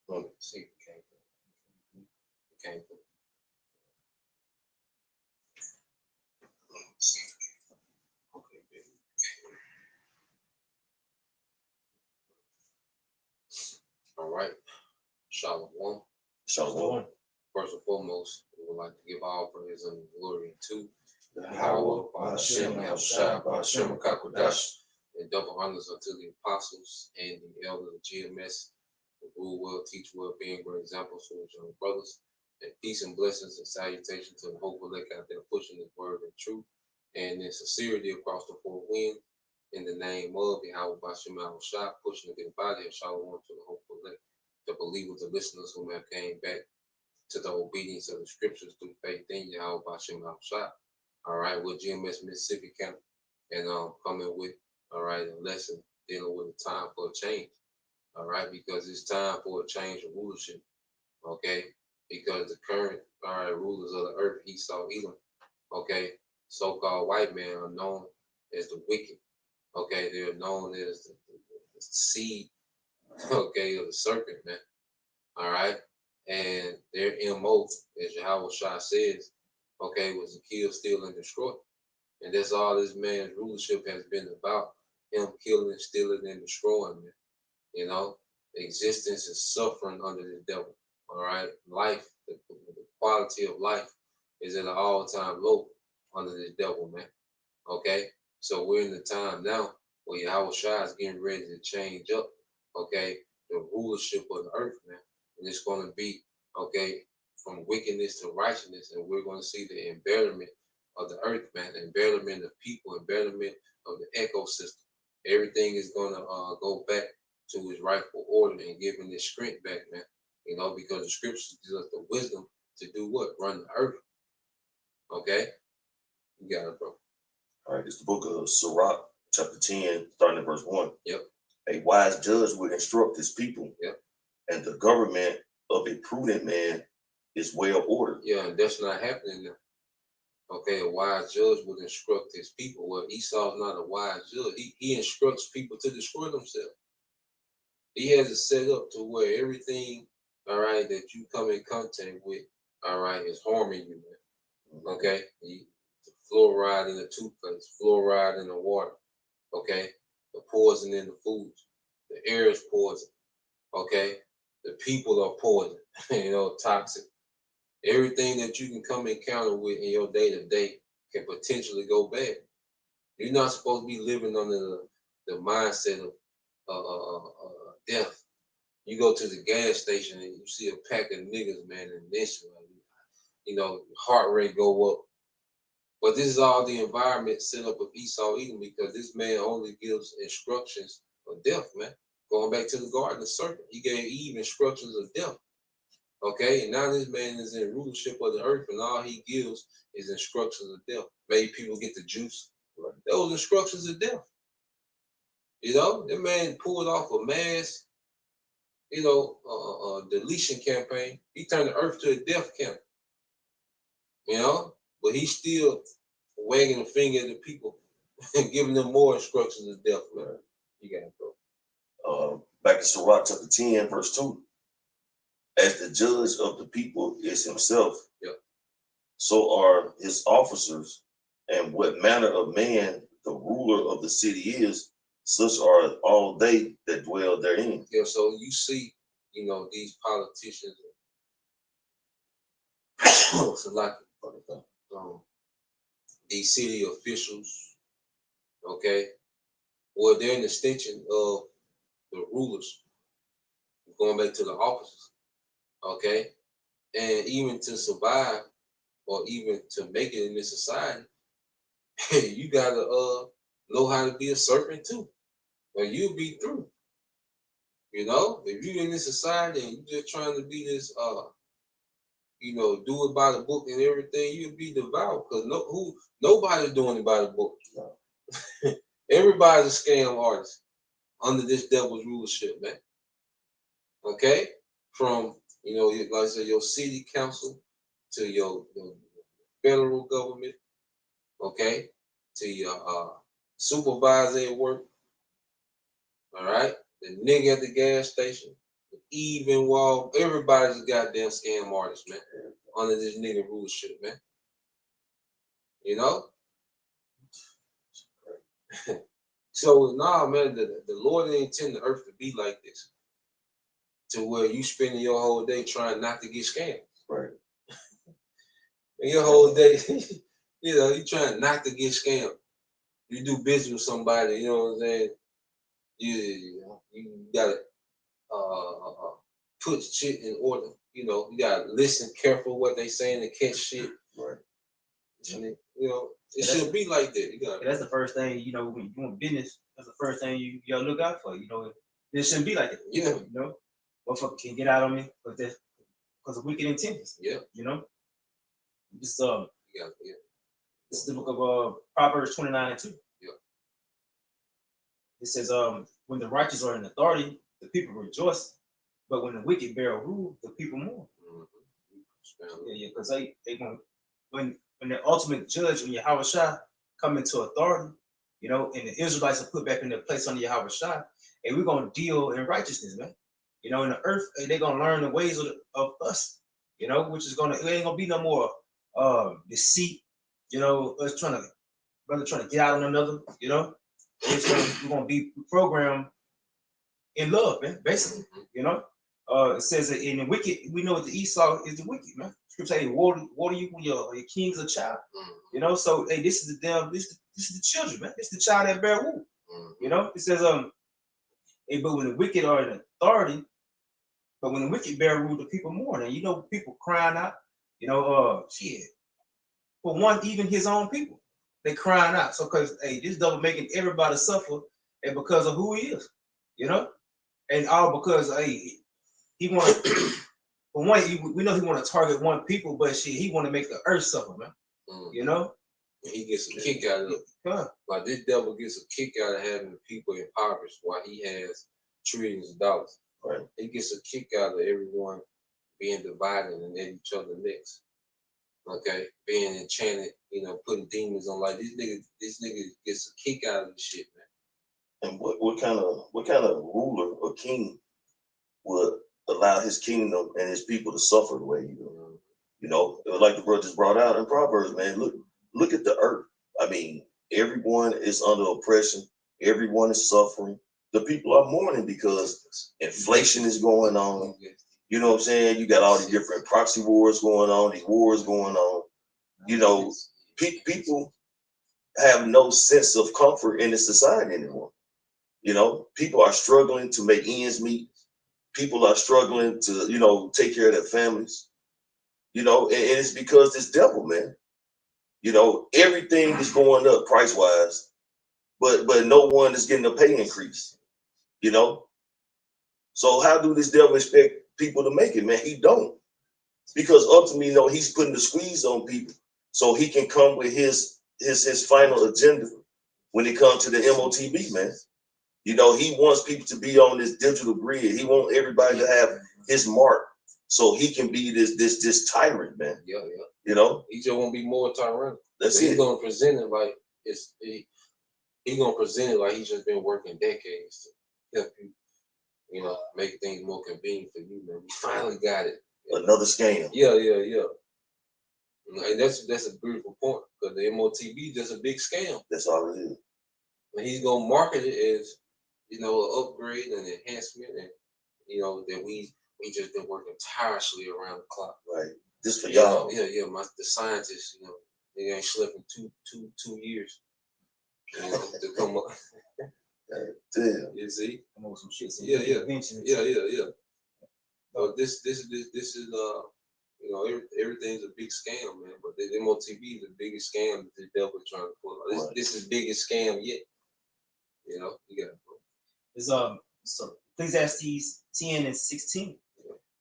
Let me see if it came through. It came through. Okay, baby. All right. Shalom. Shalom. First and foremost, we would like to give all praise and glory to Yahweh, Hashem, Ba'ashem, Yahushua, Ba'ashem, Kakodash, and double honors unto the apostles and the elders of GMS, who rule well, teach well, being great examples for each other brothers, and peace and blessings and salutation to the hopeful elect out there pushing this word and truth, and in sincerity across the four winds, in the name of Yahweh Ba'ashem, Yahushua, pushing the body of Shalom to the hopeful elect, the believers, the listeners who have came back to the obedience of the scriptures through faith in Yahweh Ba'ashem, Yahushua. All right, with GMS Mississippi County, and coming with, all right, a lesson dealing with a time for a change, all right, because it's time for a change of rulership, okay, because the current, all right, rulers of the earth, Esau, Edom, okay, so-called white men are known as the wicked, okay, they're known as the seed, okay, of the serpent, man, all right, and their MO, as Yahweh Shah says, okay, was to kill, steal, and destroy. And that's all this man's rulership has been about, him killing, stealing, and destroying, man. You know, existence is suffering under the devil, all right? Life, the quality of life is at an all-time low under the devil, man, okay? So we're in the time now where Yahweh Shai is getting ready to change up, okay, the rulership of the earth, man. And it's going to be, okay, from wickedness to righteousness, and we're going to see the embellishment of the earth, man, the embellishment of people, embellishment of the ecosystem. Everything is going to go back to its rightful order and giving its strength back, man. You know, because the scriptures gives us the wisdom to do what? Run the earth. Okay? You got it, bro. All right, it's the book of Sirach, chapter 10, starting at verse 1. Yep. A wise judge would instruct his people. Yep. And the government of a prudent man is well ordered. Yeah, and that's not happening now. Okay, a wise judge would instruct his people. Well, Esau's not a wise judge. He instructs people to destroy themselves. He has it set up to where everything, all right, that you come in contact with, all right, is harming you, man. Okay? The fluoride in the toothpaste, fluoride in the water, okay? The poison in the foods. The air is poison, okay? The people are poison, you know, toxic. Everything that you can come encounter with in your day-to-day can potentially go bad. You're not supposed to be living under the mindset of death. You go to the gas station and you see a pack of niggas, man, and this, you know, heart rate go up. But this is all the environment set up of Esau Edom, because this man only gives instructions of death, man. Going back to the garden of serpent, he gave Eve instructions of death. Okay, and now this man is in rulership of the earth, and all he gives is instructions of death. Made people get the juice. Right. Those instructions of death. You know, that man pulled off a mass, you know, deletion campaign. He turned the earth to a death camp. You know, but he's still wagging a finger at the people and giving them more instructions of death, man. Right. You got it, bro. Back in Sirach chapter 10, verse 2. As the judge of the people is himself, yep, so are his officers, and what manner of man the ruler of the city is, such are all they that dwell therein. Yeah, so you see, you know, these politicians, these city officials, okay, well, they're an extension of the rulers, going back to the officers, okay, and even to survive or even to make it in this society, you gotta know how to be a serpent too, or you'll be through. You know, if you're in this society and you're just trying to be this, you know, do it by the book and everything, you'll be devoured, because nobody's doing it by the book. No. Everybody's a scam artist under this devil's rulership, man. Okay, from, you know, like I said, your city council to your federal government, okay, to your supervisor at work, all right, the nigga at the gas station, Even while everybody's a goddamn scam artist, man, under this nigga rulership, man. You know? So nah, man, the Lord didn't intend the earth to be like this, to where you spending your whole day trying not to get scammed. Right. And your whole day, you trying not to get scammed. You do business with somebody, you know what I'm saying? You gotta put shit in order. You gotta listen careful what they saying to catch shit. Right. And it should be like that. You gotta. That's the first thing, when you doing business, that's the first thing you gotta look out for. It shouldn't be like that. Yeah. Motherfucker can get out on me because of wicked intentions. Yeah. This Yeah. this is the book of Proverbs 29:2. Yeah. It says, when the righteous are in authority, the people rejoice, but when the wicked bear rule, the people mourn. Mm-hmm. Yeah, because they when the ultimate judge, when Yahweh Shah come into authority, and the Israelites are put back in their place under Yahweh Shah, and we're gonna deal in righteousness, man. In the earth, they're gonna learn the ways of us, which is it ain't gonna be no more deceit, us trying to get out on another, we're gonna be programmed in love, man, basically, it says that in the wicked, we know that Esau is the wicked, man. Scripture say, water you when your king's a child, so hey, this is the children, man. This is the child that bear rule, It says, hey, but when the wicked are in authority, but when the wicked bear rule, the people mourn, and people crying out, shit. For one, even his own people, they crying out. So, cause hey, this devil making everybody suffer, and because of who he is, and all because hey, he want for one, we know he want to target one people, but shit, he want to make the earth suffer, man. He gets a kick out of it. Like this devil gets a kick out of having the people impoverished while he has trillions of dollars. Right. He gets a kick out of everyone being divided and at each other necks. Okay, being enchanted, putting demons on. Like this nigga gets a kick out of this shit, man. And what kind of ruler or king would allow his kingdom and his people to suffer the way he do? Like the brother just brought out in Proverbs, man. Look at the earth. I mean, everyone is under oppression. Everyone is suffering. The people are mourning because inflation is going on. You know what I'm saying? You got all these different proxy wars going on, these wars going on. People have no sense of comfort in the society anymore. People are struggling to make ends meet. People are struggling to, take care of their families. And it's because this devil, man. Everything is going up price wise, but no one is getting a pay increase. So how do this devil expect people to make it, man? He don't, because ultimately, he's putting the squeeze on people so he can come with his final agenda when it comes to the MOTB, man. He wants people to be on this digital grid. He wants everybody to have his mark so he can be this tyrant, man. Yeah. He just won't be more tyrant. That's it. He's gonna present it like he's gonna present it like he's just been working decades to help you, make things more convenient for you, man. We finally got it. Another scam. Yeah. And that's a beautiful point, because the MOTB is just a big scam. That's all it is. And he's gonna market it as, an upgrade and enhancement, and that we just been working tirelessly around the clock. Right. This for y'all. Yeah. The scientists, they ain't slept in two years. To come up. Damn. You see? Come on, some shit. Yeah. So this is everything's a big scam, man. But the MOTB is the biggest scam that the devil is trying to pull out. This is the biggest scam yet. You got it. It's so Ecclesiastes 10:16. It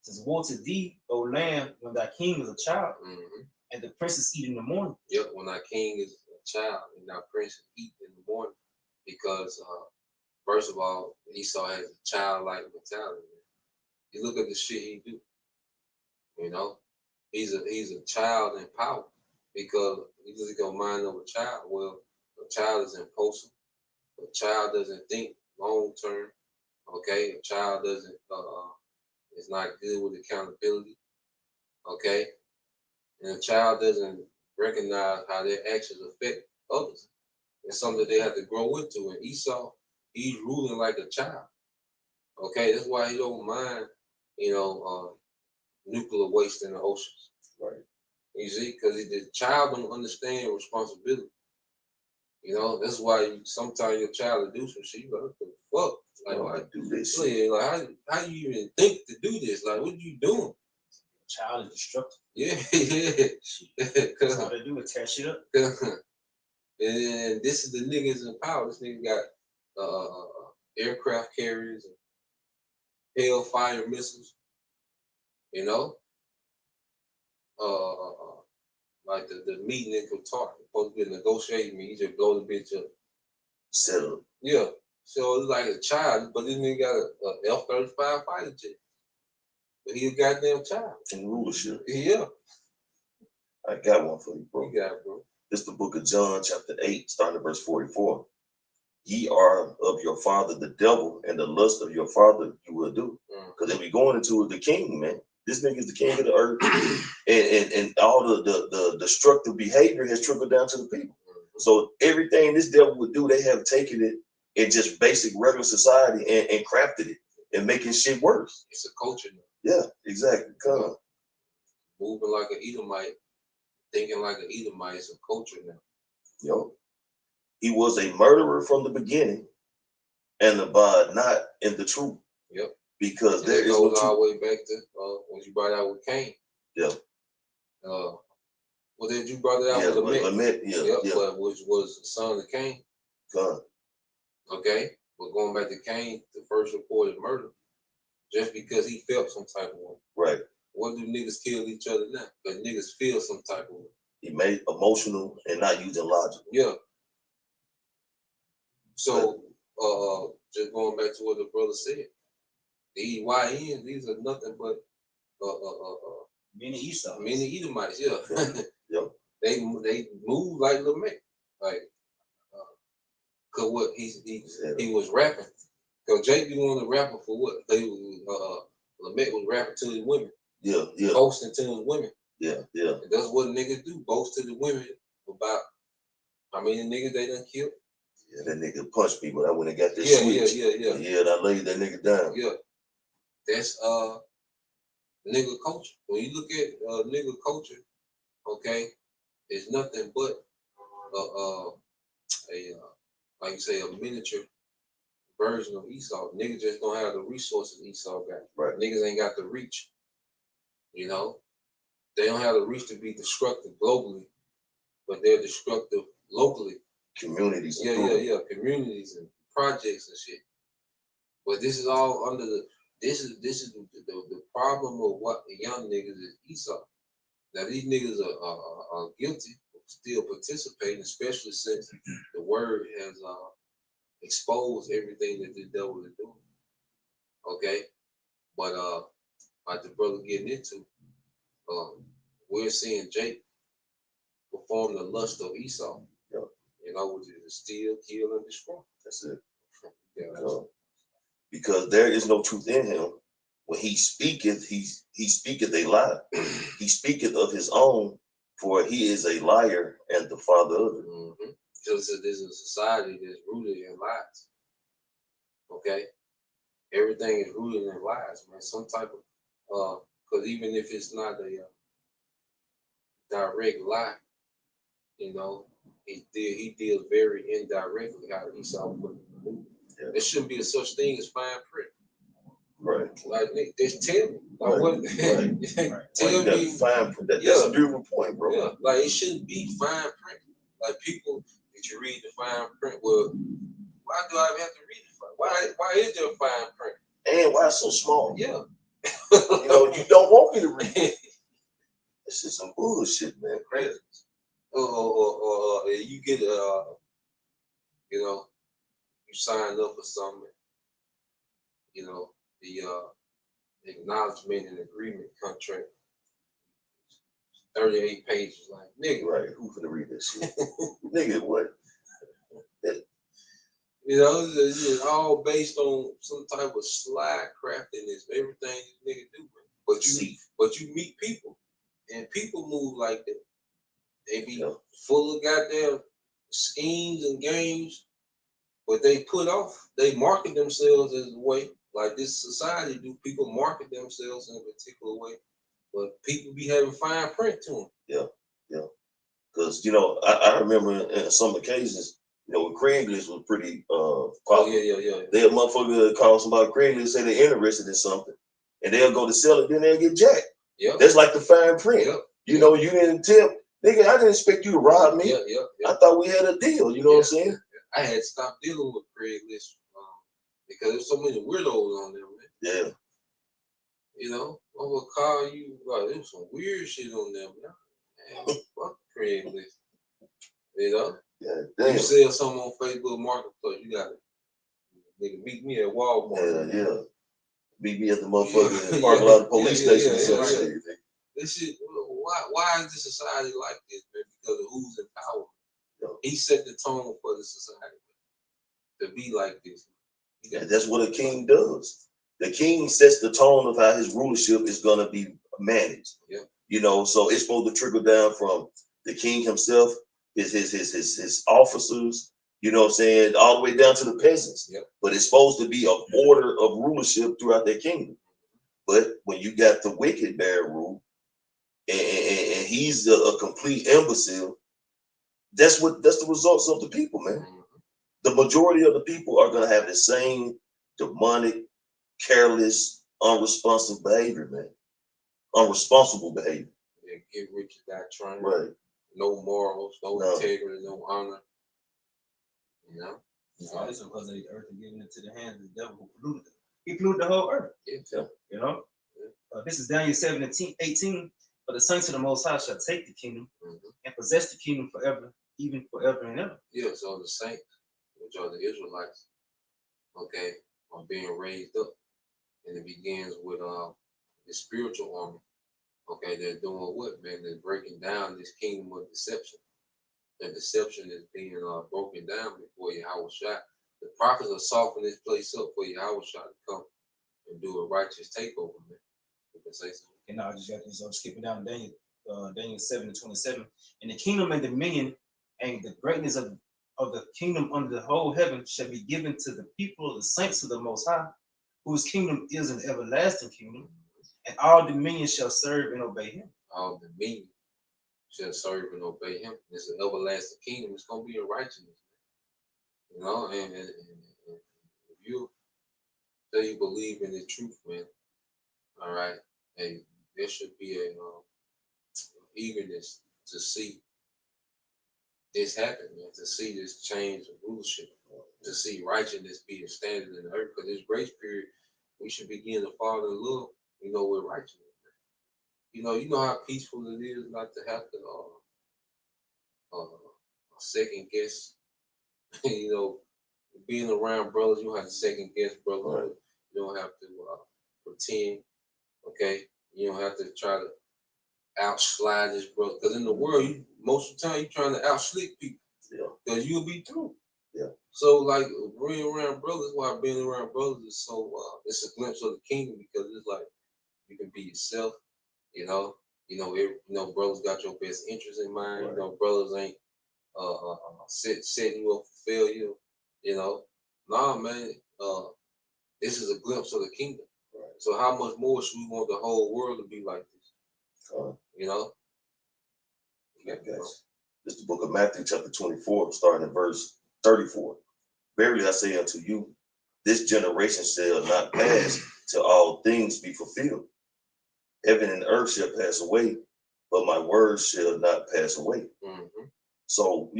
says, "Woe to thee, O land, when thy king is a child, and the princess eat in the morning." Yep, when our king is a child and our prince eat in the morning, because first of all, Esau has a childlike mentality. You look at the shit he do. He's a child in power, because you just go mind of a child. Well, a child is impulsive. A child doesn't think long term. Okay, a child doesn't is not good with accountability. Okay, and a child doesn't recognize how their actions affect others. It's something that they have to grow into. And Esau, he's ruling like a child. Okay, that's why he don't mind, nuclear waste in the oceans. Right. You see, because the child don't understand responsibility. That's why sometimes your child will do some shit. You like, what the fuck? Like, Why why do this shit? yeah, like how you even think to do this? Like, what you doing? Child is destructive. Yeah, yeah. That's all they do is tear shit up. And this is the niggas in power. This nigga got aircraft carriers and hellfire missiles. You know, like the meeting in Qatar, supposed to be a negotiating meeting. He just blow the bitch up. Settle. Yeah. So it's like a child, but this nigga got a F-35 fighter jet. But he a goddamn child. in rulership. Yeah. I got one for you, bro. You got it, bro. It's the book of John, chapter 8, starting at verse 44. Ye are of your father the devil, and the lust of your father you will do. Because if we going into the king, man, this nigga is the king of the earth, and all the destructive behavior has trickled down to the people. So everything this devil would do, they have taken it in just basic regular society and crafted it and making shit worse. It's a culture now. Yeah, exactly. Come on. Moving like an Edomite, thinking like an Edomite is a culture now. Yo, he was a murderer from the beginning and abide not in the truth. Yep. Because And there it is no goes all truth. the way back to what you brought out with Cain. Yeah. Well, then you brought it out with Lamech. Yeah. But which was the son of Cain. God. Okay. But going back to Cain, the first reported murder, just because he felt some type of way. Right. What do niggas kill each other now? Because niggas feel some type of way. He made emotional and not using logic. Yeah. So, just going back to what the brother said, the EYNs, these are nothing but Many Esau. many Edomites. Yeah. Yep. They move like Lamech, like cause what he was rapping. Cause Jake be wanting to rapper for what? They Lamech was rapping to his women. Yeah. Boasting to his women. Yeah. And that's what niggas do. Boast to the women about how many niggas they done killed. Yeah, that nigga punched me, but I went and got this switch. Yeah. Yeah, and I laid that nigga down. Yeah. That's nigga culture. When you look at nigga culture, okay, it's nothing but like you say, a miniature version of Esau. Niggas just don't have the resources Esau got. Right. Niggas ain't got the reach. They don't have the reach to be destructive globally, but they're destructive locally. Communities. Yeah. Communities and projects and shit. But this is all under this is the problem of what the young niggas is Esau. Now these niggas are guilty of still participating, especially since the word has exposed everything that the devil is doing. Okay, but like the brother getting into, we're seeing Jake perform the lust of Esau. Yep. Which is to steal, kill, and destroy. That's it. Yeah. Because there is no truth in him. When he speaketh, he speaketh a lie. He speaketh of his own, for he is a liar and the father of it. Mm-hmm. Because there's a society that's rooted in lies. Okay, everything is rooted in lies, man. Some type of because even if it's not a direct lie, he deals very indirectly how Esau put it. Yeah. There shouldn't be a such thing as fine print. Right. Like just tell me. Like Right. what? Right. Tell me. Fine print. That's a beautiful point, bro. Yeah. Like it shouldn't be fine print. Like people that you read the fine print. Well, why do I have to read it? Why is there a fine print? And why it's so small? Yeah. You don't want me to read it. This is some bullshit, man. Crazy. Or you get you sign up for something, the acknowledgement and agreement contract, 38 pages, like nigga. Right, who's gonna read this shit? Nigga, what? You know, it's all based on some type of sly craftiness. Everything this nigga do, man. But you meet people, and people move like that. They be full of goddamn schemes and games, but they market themselves as a way. Like this society do, people market themselves in a particular way, but people be having fine print to them. Yeah. Because I remember in some occasions, when Craigslist was pretty popular. Oh yeah. They'll motherfucker call somebody Craigslist, say they're interested in something, and they'll go to sell it, then they'll get jacked. Yep. That's like the fine print. Yep. You didn't tip. Nigga, I didn't expect you to rob me. Yep. I thought we had a deal. You know what I'm saying? I had stopped dealing with Craigslist because there's so many weirdos on there, man. Yeah. I will call you. There's some weird shit on there, man. Fuck Craigslist. Yeah. You sell something on Facebook Marketplace, you gotta meet me at Walmart. Yeah. Meet me at the motherfucking parking lot of the police station or some shit. This shit. Why is the society like this, man? Because of who's in power. He set the tone for the society to be like this. And that's what a king does. The king sets the tone of how his rulership is gonna be managed. Yeah. So it's supposed to trickle down from the king himself, his officers, all the way down to the peasants. Yep. But it's supposed to be an order of rulership throughout their kingdom. But when you got the wicked bear rule, and he's a complete imbecile, that's the results of the people, man. Mm-hmm. The majority of the people are gonna have the same demonic, careless, unresponsive behavior, man. Unresponsible behavior. Yeah, get rich or die trying. Right. No morals, no integrity, no honor. All this because of the earth and giving it to the hands of the devil who polluted it. He polluted the whole earth. Yeah. This is Daniel 7:18. For the saints of the Most High shall take the kingdom and possess the kingdom forever, even forever and ever. Yeah, so the saints, which are the Israelites, are being raised up. And it begins with the spiritual army. They're doing what, man? They're breaking down this kingdom of deception. The deception is being broken down before Yahushua. The prophets are softening this place up for Yahushua to come and do a righteous takeover, man. You can say something. And now I just got this. I'm skipping down Daniel 7:27. And the kingdom and dominion and the greatness of the kingdom under the whole heaven shall be given to the people of the saints of the Most High, whose kingdom is an everlasting kingdom, and all dominion shall serve and obey him. All dominion shall serve and obey him. It's an everlasting kingdom. It's going to be in righteousness. And if you say you believe in the truth, man, all right, and there should be a eagerness to see this happen, man, to see this change of rulership, to see righteousness be a standard in the earth. Because this grace period, we should begin to fall in love, with righteousness. You know how peaceful it is not to have to second guess. Being around brothers, you don't have to second guess brothers. Right. You don't have to pretend. You don't have to try to outslide this brother. Because in the world, most of the time, you're trying to outslick people. Yeah. Because you'll be through. Yeah. So, like, being around brothers, why being around brothers is so, it's a glimpse of the kingdom, because it's like, you can be yourself, brothers got your best interest in mind. Right. Brothers ain't setting you up for failure. Nah, man, this is a glimpse of the kingdom. Right. So how much more should we want the whole world to be like this? Okay. This is the book of Matthew, chapter 24, starting at verse 34. Verily I say unto you, this generation shall not pass till all things be fulfilled. Heaven and earth shall pass away, but my words shall not pass away. Mm-hmm. So,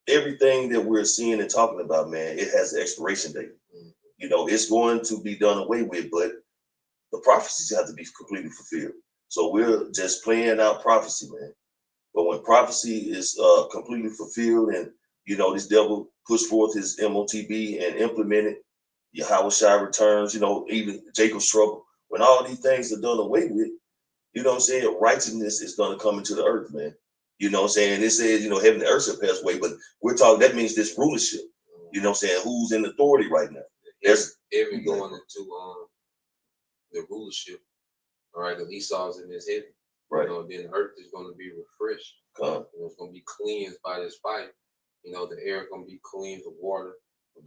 everything that we're seeing and talking about, man, it has an expiration date. Mm-hmm. It's going to be done away with, but the prophecies have to be completely fulfilled. So we're just playing out prophecy, man. But when prophecy is completely fulfilled, and this devil push forth his MOTB and implement it, Yahushua returns, even Jacob's trouble, when all these things are done away with, righteousness is going to come into the earth, man. You know what I'm saying? It says, heaven and earth shall pass away, but we're talking, that means this rulership. You know what I'm saying? Who's in authority right now? There's Heaven going into the rulership. All right, because Esau's in this heaven. right. Then the earth is going to be refreshed. It's going to be cleansed by this fire. The air going to be cleansed, the water,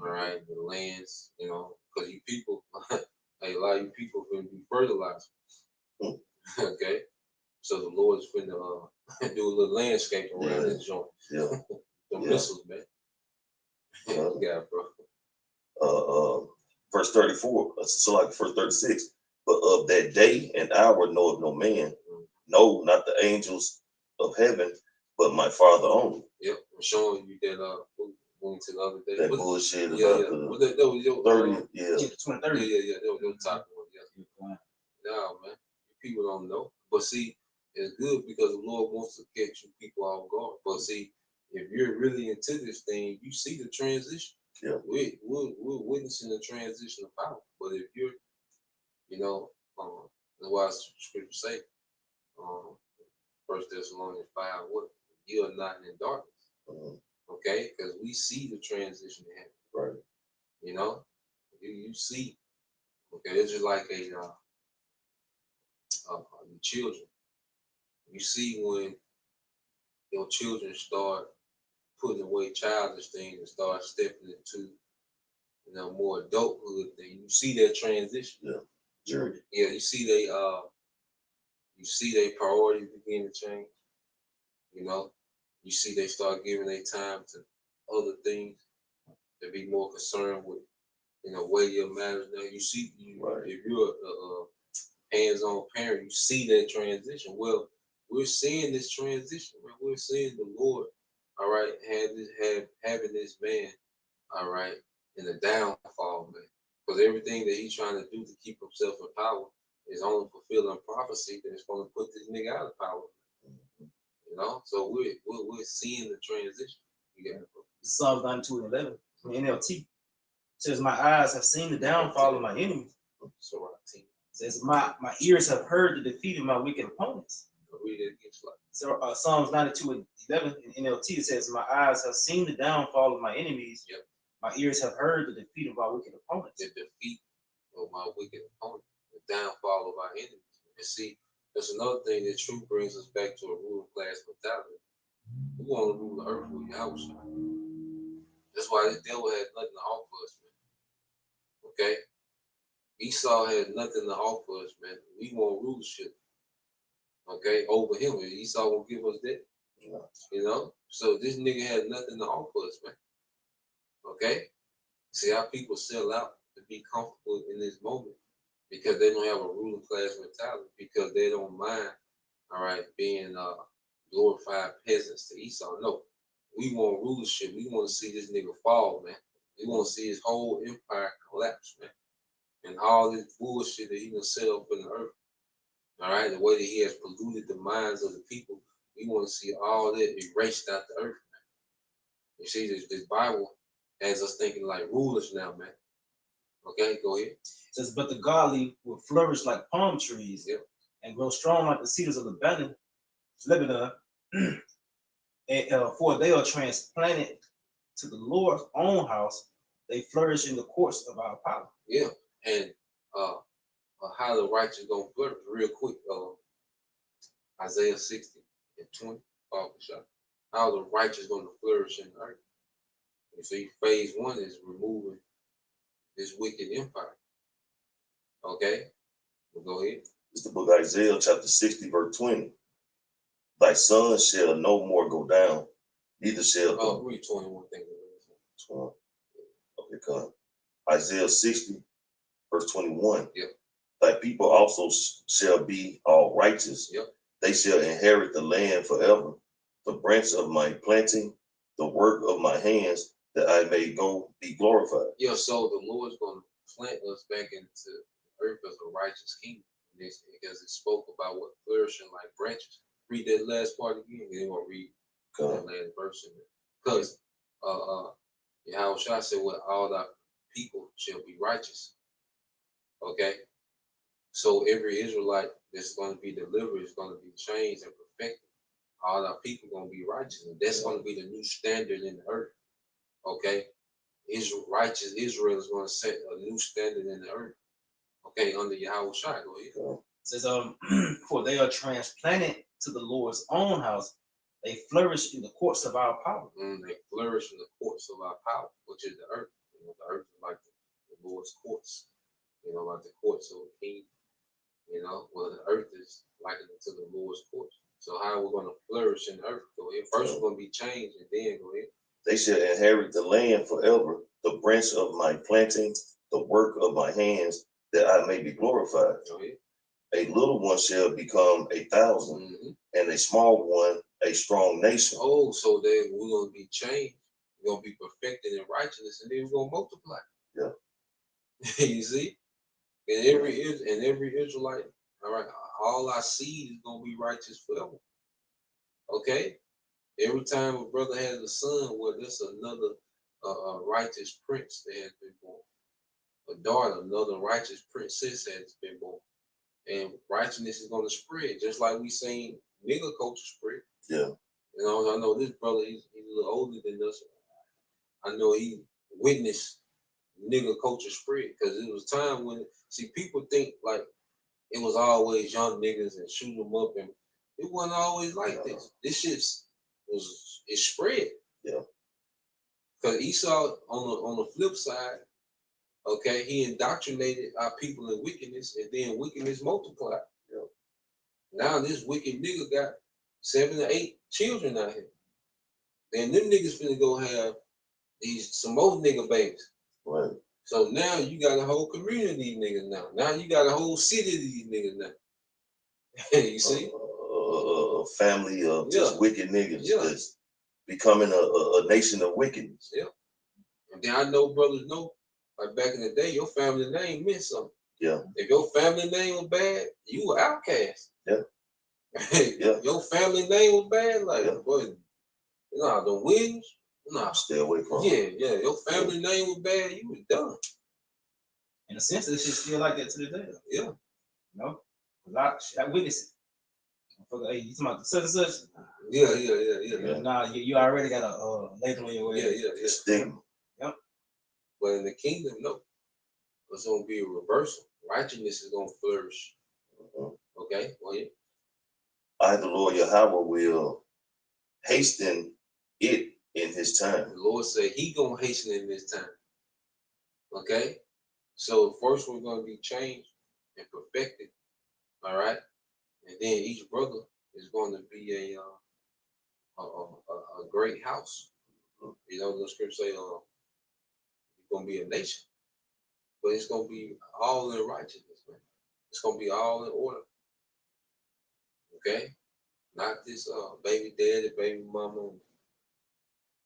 all right, the lands, because you people, a lot of you people going to be fertilized. Okay, so the Lord is going to do a little landscape around this joint. Yeah. The missiles, man. Yeah, bro. Verse 34, so like verse 36. But of that day and hour knoweth no man, no, not the angels of heaven, but my Father only. Yep, I'm showing you that going to the other day. That bullshit about that was your 30, yeah. Yeah, 2030. Yeah, that was your top one. Yeah. No, man, people don't know. But see, it's good because the Lord wants to catch you people off guard. But see, if you're really into this thing, you see the transition. Yeah. We're witnessing the transition of power. But if you're, that's why scripture say, 1 Thessalonians 5, what? You are not in darkness. Okay? Because we see the transition happen. Right. You see. Okay, it's just like your children. You see when your children start putting away childish things and start stepping into more adulthood thing. You see that transition. Yeah. Journey. Yeah, you see they priorities begin to change. You see they start giving their time to other things to be more concerned with weightier matters. Now you see if you're a hands-on parent, you see that transition. Well, we're seeing this transition, man. We're seeing the Lord, all right, having this man, all right, in the downfall, man. Because everything that he's trying to do to keep himself in power is only fulfilling prophecy that is going to put this nigga out of power. So we're seeing the transition. You got it, bro. Psalms 92 and 11 from the NLT says, "My eyes have seen the downfall of my enemies." So Says, my ears have heard the defeat of my wicked opponents. read it again, So Psalms 92 and 11 in NLT says, "My eyes have seen the downfall of my enemies. Yep. My ears have heard the defeat of my wicked opponents." The defeat of my wicked opponent, the downfall of our enemies. And see, that's another thing that truth brings us back to a ruling class mentality. We want to rule the earth with Yahweh. That's why this devil had nothing to offer us, man. Okay? Esau had nothing to offer us, man. We want rulership. Okay? Over him. Esau won't give us that. So this nigga had nothing to offer us, man. Okay? See how people sell out to be comfortable in this moment because they don't have a ruling class mentality, because they don't mind, all right, being glorified peasants to Esau. No, we want rulership. We want to see this nigga fall, man. We want to see his whole empire collapse, man. And all this bullshit that he done set up in the earth. All right, the way that he has polluted the minds of the people, we want to see all that erased out the earth, man. You see, this Bible has us thinking like rulers now, man. Okay, go ahead. It says, "But the godly will flourish like palm trees, and grow strong like the cedars of Lebanon, for they are transplanted to the Lord's own house. They flourish in the courts of our power." Yeah, and how the righteous gonna flourish real quick. Isaiah 60 and 20, how the righteous gonna flourish in the earth. And see, phase one is removing this wicked empire. Okay, well, go ahead. It's the book of Isaiah, chapter 60, verse 20. Thy son shall no more go down, neither shall. Read 21 things. Okay, come. Isaiah 60, verse 21. Yep. Thy people also shall be all righteous. Yep. They shall inherit the land forever. The branch of my planting, the work of my hands, that I may go be glorified. Yeah, so the Lord's going to plant us back into earth as a righteous kingdom. Because it spoke about what flourishing like branches. Read that last part again. Then we'll read that last verse in there. Because Yahushua said, "What all thy people shall be righteous." Okay? So every Israelite that's going to be delivered is going to be changed and perfected. all our people gonna be righteous, and that's gonna be the new standard in the earth. Okay, righteous Israel is gonna set a new standard in the earth. Okay, under Yahweh Shai. Go ahead. Yeah. It says, for they are transplanted to the Lord's own house. They flourish in the courts of our power. They flourish in the courts of our power, which is the earth. You know, the earth is like the Lord's courts. You know, like the courts of a king. You know, well, the earth is likened to the Lord's courts. So how are we going to flourish in the earth? Go ahead. First, we're going to be changed, and then go ahead. They shall inherit the land forever, the branch of my planting, the work of my hands, that I may be glorified. Go ahead. A little one shall become 1,000, and a small one a strong nation. Oh, so then we're going to be changed. We're going to be perfected in righteousness, and then we're going to multiply. Yeah. You see? And every Israelite, all right, all our seed is going to be righteous forever. Okay? Every time a brother has a son, well, there's another righteous prince that has been born. A daughter, another righteous princess has been born. And righteousness is going to spread, just like we seen nigger culture spread. Yeah. You know, I know this brother, he's a little older than us. I know he witnessed nigger culture spread, because it was time when, see, people think like it was always young niggas and shoot them up, and it wasn't always like this. This shit it spread. Yeah. Because Esau on the flip side, okay, he indoctrinated our people in wickedness, and then wickedness multiplied. Yeah. Now this wicked nigga got 7 or 8 children out here. Then them niggas finna go have some more nigga babies. Right. So now you got a whole community of these niggas now. Now you got a whole city of these niggas now. You see? A family of just wicked niggas that's becoming a nation of wickedness. Yeah. And then I know brothers know, like back in the day, your family name meant something. Yeah. If your family name was bad, you were outcast. Yeah. Yeah. Your family name was bad, like, boy, you know, the Williams, nah. Stay away from. Yeah. Your family name was bad, you was done. In a sense, this shit's still like that to the day. Yeah. You know? I witnessed it. Hey, you talking about the such and such? Yeah. Nah, you already got a label on your way. Yeah. Stigma. Yep. But in the kingdom, no. It's gonna be a reversal. Righteousness is gonna flourish. Okay, well, yeah. I, the Lord Yahweh, will hasten it in his time. The Lord said he gonna hasten in this time. Okay? So first we're gonna be changed and perfected. All right? And then each brother is going to be a great house. You know, the scripture say it's gonna be a nation. But it's gonna be all in righteousness, man. It's gonna be all in order. Okay? Not this baby daddy, baby mama,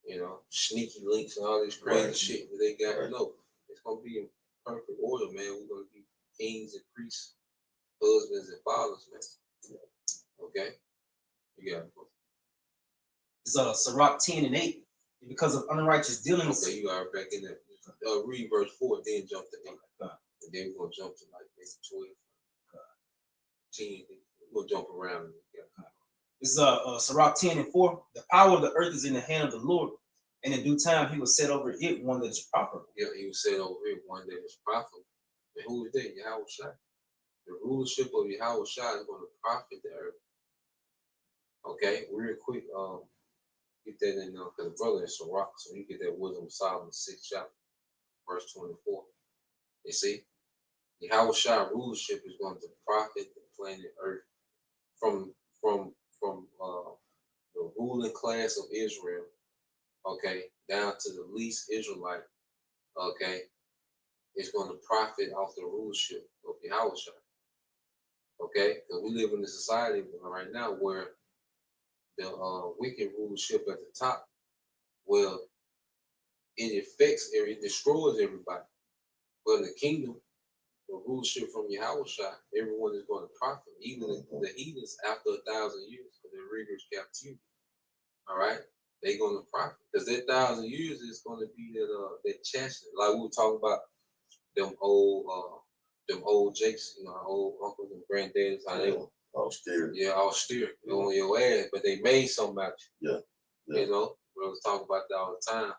you know, sneaky links and all this crazy shit that they got. Right. No, it's gonna be in perfect order, man. We're gonna be kings and priests, husbands and fathers, man. Okay? You got it. It's Sirach 10 and 8. Because of unrighteous dealings. Okay, you are back in there. Read verse 4, then jump to 8. And then we're gonna jump to like maybe 12, 10. We'll jump around. It's Sirach 10 and 4. The power of the earth is in the hand of the Lord, and in due time he will set over it one that is profitable. Yeah, he will set over it one that is profitable. And who is that? Yahweh Shai. The rulership of Yahweh Shai is going to profit the earth. Okay, real quick, get that in because the brother is Sirach, so you get that wisdom of Solomon 6th chapter, verse 24. You see, Yahweh Shai rulership is going to profit the planet Earth from the ruling class of Israel, okay, down to the least Israelite, okay, is going to profit off the rulership of Yahweh Shai. Okay, because we live in a society right now where the wicked rulership at the top, well, it affects, it destroys everybody. But in the kingdom, the rulership from Yahweh Shai, everyone is going to profit, even the heathens after 1,000 years of their rigorous captivity. All right, they're going to profit because that 1,000 years is going to be that chastity. Like we were talking about them old jakes, you know, our old uncles and granddaddies, how Austere. Yeah, austere. They on your ass, but they made something out you. Yeah. Yeah. You know, brothers talk about that all the time.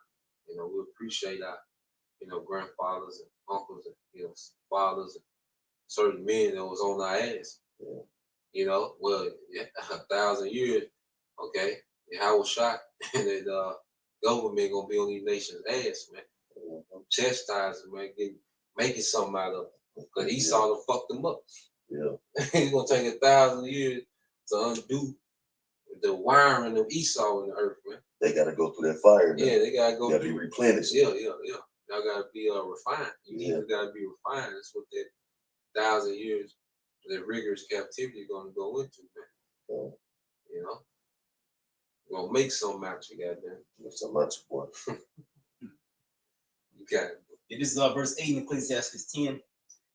You know, we appreciate our, grandfathers and uncles and, fathers and certain men that was on our ass. Yeah. You know, well, yeah, 1,000 years, okay, and I was shot, and the government gonna be on these nations' ass, man. Chastising, man, making something out of them. Because Esau done fucked them up. Yeah. It's gonna take 1,000 years to undo the wiring of Esau in the earth, man. They gotta go through that fire. Yeah, they gotta go gotta be through. replenished. Yeah. Y'all gotta be refined. You gotta be refined. That's what that 1,000 years, that rigorous captivity gonna go into, man. You know? We're gonna make something out you, goddamn. Make something out you, boy. You got it. This is verse 8 in Ecclesiastes 10. It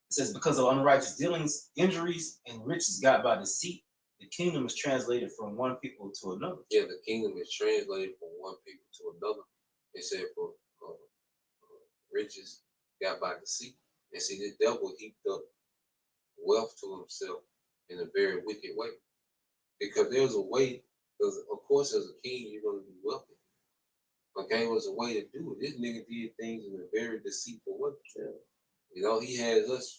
says, because of unrighteous dealings, injuries, and riches got by deceit, the kingdom is translated from one people to another. Yeah, the kingdom is translated from one people to another. It said for riches got by deceit. And see, the devil heaped up wealth to himself in a very wicked way. Because there's a way, because of course as a king, you're going to be wealthy. Okay, it was a way to do it. This nigga did things in a very deceitful way. Yeah. You know, he has us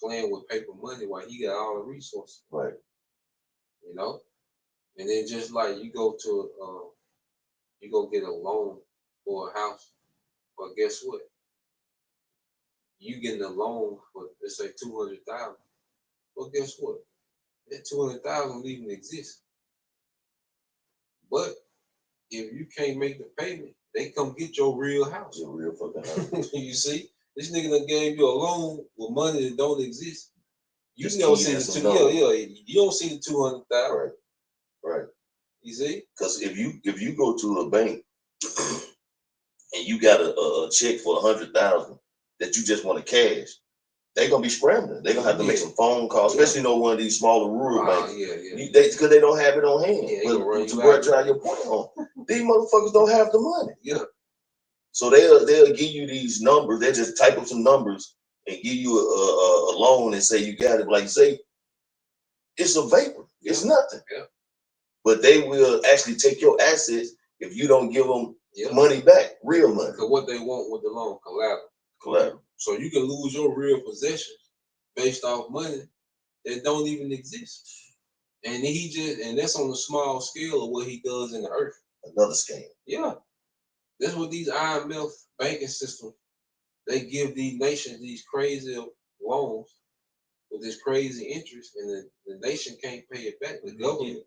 playing with paper money while he got all the resources. Right. You know? And then just like you go get a loan for a house, but guess what? You getting a loan for, let's say, 200,000. Well, guess what? That 200,000 don't even exist. But if you can't make the payment, they come get your real house. Your real fucking house. You see, this nigga done gave you a loan with money that don't exist. You Just don't see the you don't see the 200,000. Right. Right. You see? Because if you go to a bank and you got a check for 100,000 that you just want to cash, they're gonna be scrambling. They're gonna have to make some phone calls, especially one of these smaller rural banks. Because they don't have it on hand. But to drive your point home, these motherfuckers don't have the money. Yeah. So they'll give you these numbers. They just type up some numbers and give you a loan and say you got it. Like say, it's a vapor. It's nothing. Yeah. But they will actually take your assets if you don't give them money back, real money. Because what they want with the loan, collateral. Collateral. So you can lose your real possessions based off money that don't even exist. And and that's on the small scale of what he does in the earth. Another scam. Yeah. That's what these IMF banking systems, they give these nations these crazy loans with this crazy interest, and the nation can't pay it back. The government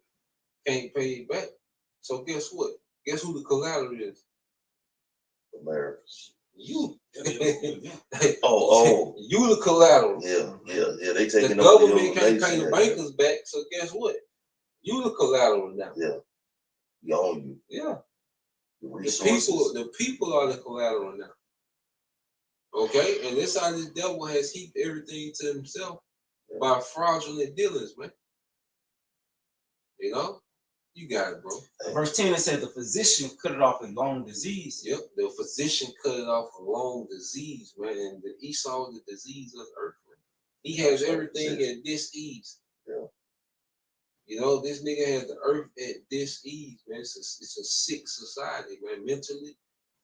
can't pay it back. So guess what? Guess who the collateral is? America. You. Oh. You the collateral. Yeah. They taking the government can't pay the bankers back. So guess what? You the collateral now. Yeah. You own you. Yeah. The people are the collateral now. Okay, and this how this devil has heaped everything to himself by fraudulent dealings, man. You know, you got it, bro. Verse 10, it said the physician cut it off a long disease. Yep, the physician cut it off a long disease, man. And Esau is the disease of the earth, man. He has everything at dis-ease. Yeah. You know, this nigga has the earth at dis-ease, man. It's a sick society, man. Mentally,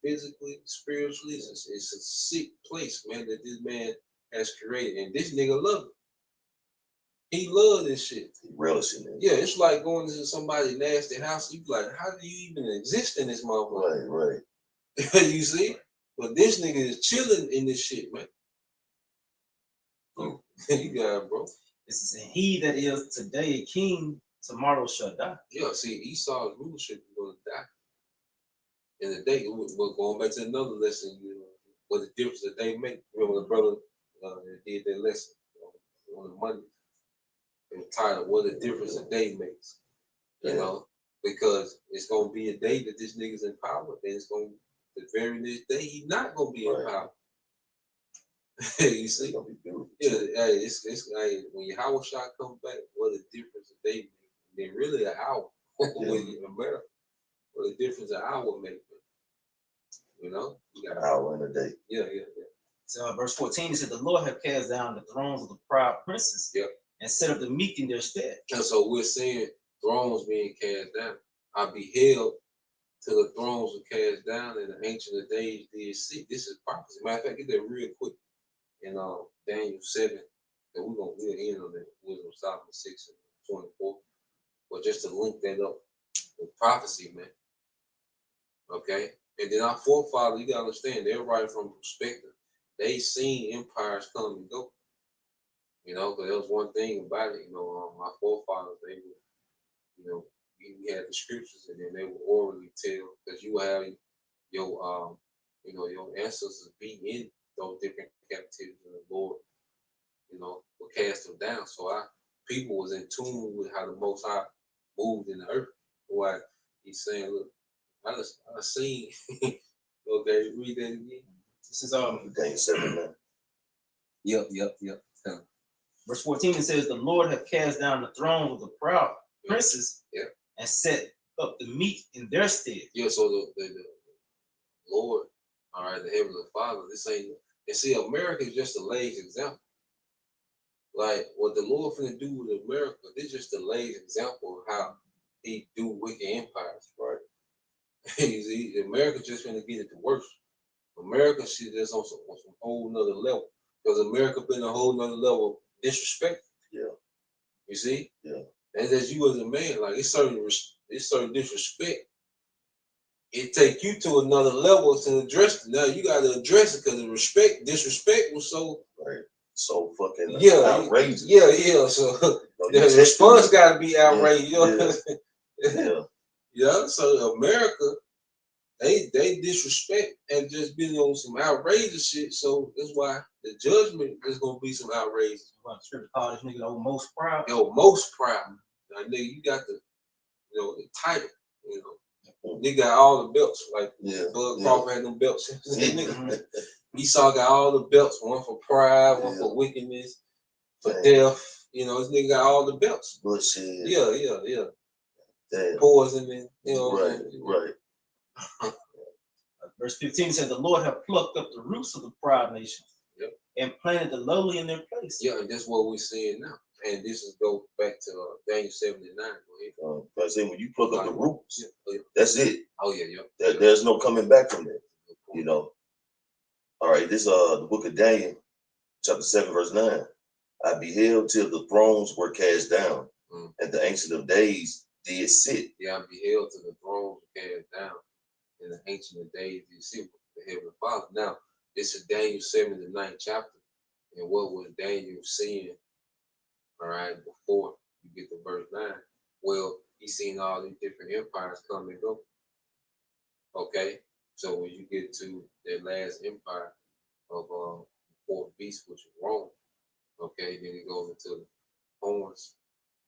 physically, spiritually, it's a sick place, man, that this man has created. And this nigga love it. He love this shit. He relishing it. Yeah, it's like going to somebody's nasty house. You be like, how do you even exist in this motherfucker? Right. You see? But this nigga is chilling in this shit, man. You got it, bro. This is he that is today a king, tomorrow shall die. Yeah, see, Esau's rulership is going to die. In the day, we're going back to another lesson, what the difference that they make. Remember the brother did that lesson on the Monday. They were titled, what the difference a day makes. You know, because it's going to be a day that this nigga's in power. Then it's going to, the very next day, he's not going to be in power. You see? It's gonna be beautiful. Yeah, it's when your Howard shot comes back, what a difference a day makes. Then really an hour in America. What a difference an hour makes. You know? You got an hour in a day. Yeah. So verse 14, it said, the Lord hath cast down the thrones of the proud princes, and set up the meek in their stead. And so we're seeing thrones being cast down. I beheld till the thrones were cast down, and the ancient of days did see. This is prophecy. Matter of fact, get that real quick in Daniel 7, and we'll end on that Wisdom of Solomon 6 and 24. But just to link that up with prophecy, man. Okay? And then our forefathers, you gotta understand, they're writing from perspective. They seen empires come and go. You know, because there was one thing about it, you know, my forefathers, they would, you know, we had the scriptures and then they would orally tell, because you have your, you know, your ancestors be in those different captivities, and the Lord, you know, will cast them down. So our people was in tune with how the Most High moved in the earth. Why he's saying, look, I seen, okay, read that again. This is Daniel 7, man. Yep. verse 14. It says, "The Lord hath cast down the throne of the proud princes, Yeah. and set up the meek in their stead." Yeah, so the Lord, all right, the Heavenly Father, this ain't, and see, America is just a lazy example. Like, what the Lord finna do with America, this is just a lazy example of how he do wicked empires, right? You see, America just finna get it to worse. America shit is on some whole nother level. Because America been a whole nother level of disrespect. Yeah. You see? Yeah. And as you as a man, like it's certain disrespect. It take you to another level to address it. Now you gotta address it because the disrespect was so Right. So fucking outrageous. Yeah. So No, the you response tested gotta be outrageous. Yeah. Yeah. Yeah. So America, they disrespect and just been on some outrageous shit. So that's why the judgment is gonna be some outrageous. What the scripture call this nigga the most proud. Yo, most proud. Now, nigga, you got the, you know, the title. You know, nigga got all the belts. Like Bud Crawford had them belts. Nigga, Esau got all the belts. One for pride, one for wickedness, for death. You know, this nigga got all the belts. Bullshit. Yeah. Damn. Poison and you know. Right. Verse 15 says, "The Lord hath plucked up the roots of the proud nations, Yep. and planted the lowly in their place." Yeah, and that's what we're seeing now. And this is go back to Daniel 79. Go ahead. I say when you plug up the roots, Yeah. that's it. Oh yeah. There's no coming back from that. You know. All right, this the book of Daniel, chapter 7, verse 9. "I beheld till the thrones were cast down, and the ancient of days did sit." Yeah, I beheld till the thrones were cast down, and the ancient of days did sit with the Heavenly Father. Now, this is Daniel 7, the 9th chapter. And what was Daniel seeing, all right, before you get to verse 9? Well, he's seen all these different empires come and go. Okay? So when you get to the last empire of the fourth beast, which is Rome, okay, then it goes into the horns,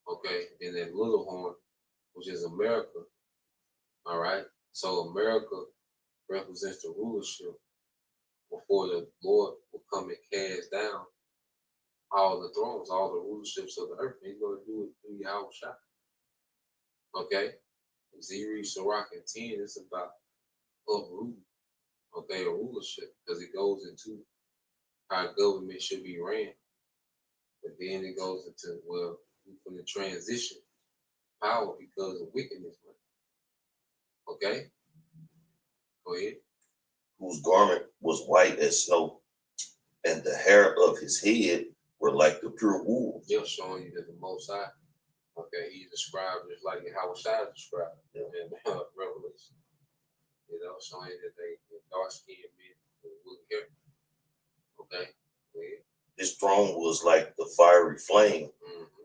okay, then that little horn, which is America, all right? So America represents the rulership before the Lord will come and cast down all the thrones, all the rulerships of the earth. And he's going to do it through Yahweh Shai. Okay? As you read Sirach and 10, it's about uprooting, okay, a rulership, because it goes into how government should be ran. But then it goes into, well, from the transition power because of wickedness. Okay? Go ahead. "Whose garment was white as snow, and the hair of his head were like the pure wool." They're showing you that the Most High, okay, he described just like how Shai described in Revelation. You know, showing that they dark skinned men with woolly hair. Okay? Go ahead. "His throne was like the fiery flame,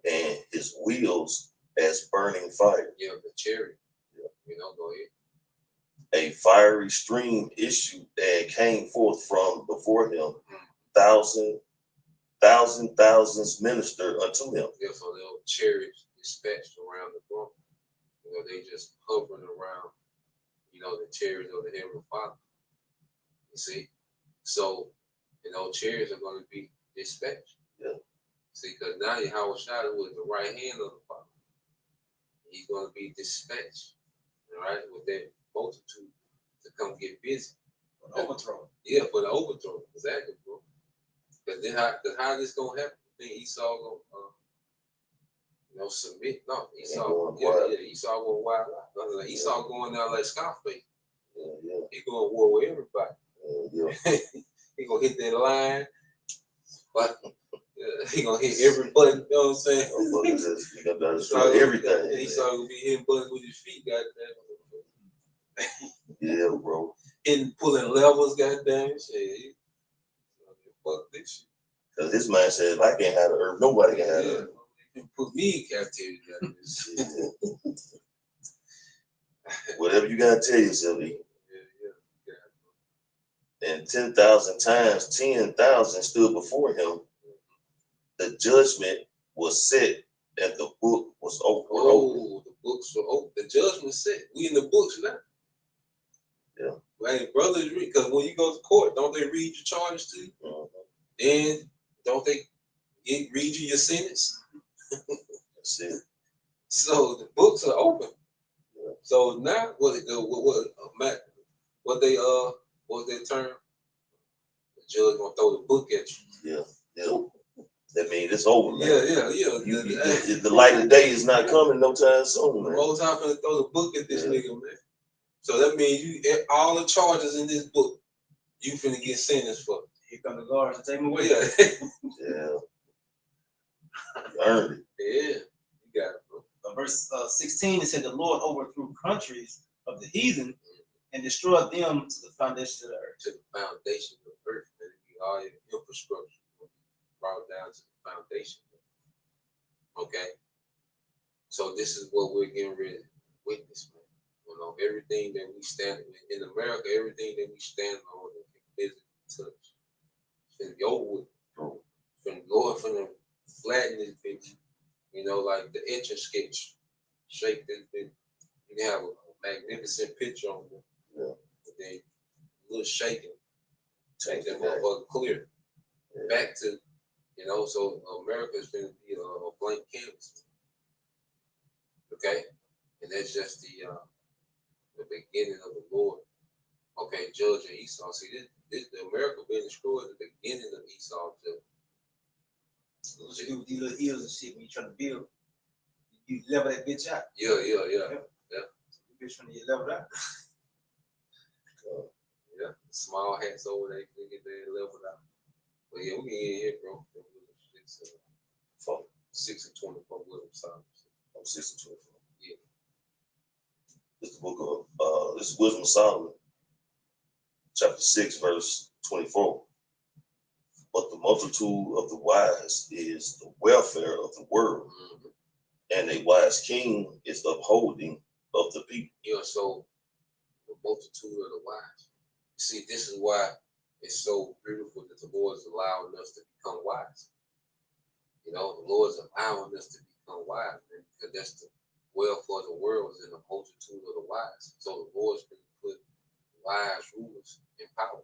and his wheels as burning fire. Yeah, the chariot. Yeah. You know, go ahead. A fiery stream issued and came forth from before him. Thousands ministered unto him." Yeah, so there were chariots dispatched around the throne. You know, they just hovering around, you know, the chariots of the Heavenly Father. You see? So, you know, chariots are going to be dispatched. Yeah. See, because now Yahweh Shai was the right hand of the Father. He's going to be dispatched, all right, with that multitude to come get busy. For the overthrow. Yeah, for the overthrow. Exactly, bro. Because how this going to happen? You think Esau going to Submit. No, Ain't Esau. going Yeah, wild. yeah. Esau going wild out. Like Esau going out like Scarface. Yeah. He going to war with everybody. Yeah. He gonna hit that line, but he gonna hit every button. You know what I'm saying? Motherfuckers just, you gotta destroy everything. Yeah, Esau gonna be hitting buttons with his feet. Goddamn. Yeah, bro. Hitting, pulling levels. Goddamn. Shit. Fuck this shit. Cause his mind says, if I can't have the earth, nobody can have the earth. You put me in captivity. Goddamn. Yeah. Whatever you gotta tell yourself, E. And 10,000 times 10,000 stood before him. The judgment was set, and the book was open. Oh, the books were open. The judgment set. We in the books now. Yeah. Right, brothers read, because when you go to court, don't they read your charges to you? Mhm. Then don't they read you your sentence? That's it. So the books are open. Yeah. So now what they what's their term? The judge gonna throw the book at you. Yeah. That means it's over, man. Yeah. The light of day is not coming no time soon, man. Most time gonna throw the book at this Yeah. nigga, man. So that means all the charges in this book, you finna get sentenced for. Here come the guards to take him away. Yeah. Yeah. You earned it. Yeah. You got it, bro. Verse 16, it said, the Lord overthrew countries of the heathen and destroyed them to the foundations of the earth. To the foundation of the earth, man. All your infrastructure brought down to the foundation. Okay. So this is what we're getting ready to witness, man. You know, everything that we stand in America, everything that we stand on and can physically touch. It's gonna be over with. It's gonna flatten this bitch. You know, like the etch and sketch. Shake this bitch. You can have a magnificent picture on there. Yeah. But then a little shaking. Make that Okay. motherfucker clear. Yeah. Back to, so America is going to be a blank canvas. Okay? And that's just the beginning of the Lord. Okay, Judge and Esau. See, this the America being destroyed at the beginning of Esau. What you do with these little hills and shit when you try to build, you level that bitch out. Yeah. The bitch trying to get leveled out. Yeah. Small hats over there, they get their leveled out. But yeah, we can get here, bro. 6 and 24 William Psalms. I'm 6 and 24. Yeah. This is the book of this is Wisdom of Solomon, chapter 6, verse 24. But the multitude of the wise is the welfare of the world, and a wise king is upholding of the people. Yeah, so the multitude of the wise. See, this is why it's so beautiful that the Lord is allowing us to become wise. The Lord is allowing us to become wise, man, because that's the welfare of the world is in the multitude of the wise. So the Lord's going to put wise rulers in power.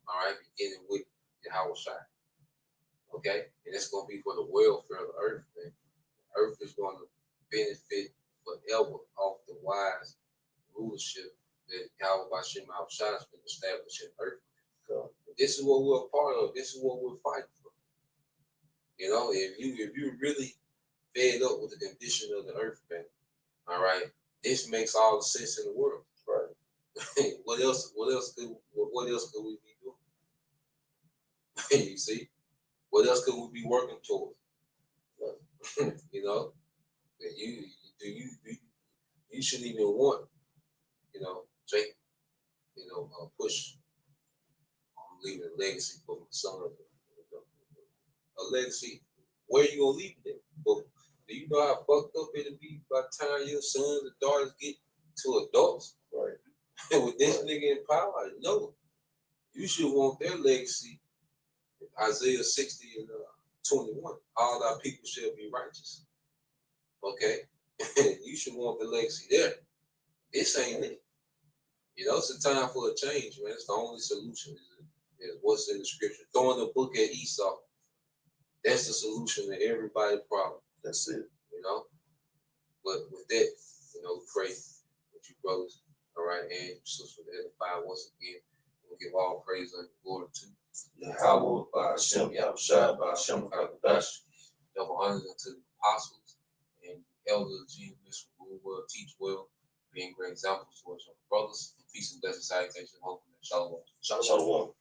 All right, beginning with Yahweh Shai. Okay, and it's going to be for the welfare of the earth, man. The earth is going to benefit forever off the wise rulership that Yahweh Bashem Shai has been established in earth. This is what we're a part of. This is what we're fighting for. If you really fed up with the condition of the earth, man, all right, this makes all the sense in the world. Right. What else could we be doing? You see? What else could we be working towards? That you shouldn't even want, Jake, push. I'm leaving a legacy for my son. A legacy. Where you gonna leave it? But do you know how fucked up it'll be by the time your sons and daughters get to adults? Right. With this nigga in power? No. You should want their legacy. Isaiah 60 and 21. All our people shall be righteous. Okay? You should want the legacy there. This ain't it. It's a time for a change, man. It's the only solution is what's in the scripture. Throwing the book at Esau. That's the solution to everybody's problem. That's it. But with that, pray with you brothers, all right, and sisters edify once again. We'll give all praise and glory to Yahweh, Hashem, Yahushua, Hashem, Kakadash. double honors unto the apostles elders, GMS will rule well, teach well, being great examples towards young brothers. Peace and blessings, salutation, hope, and shalom. Shalom.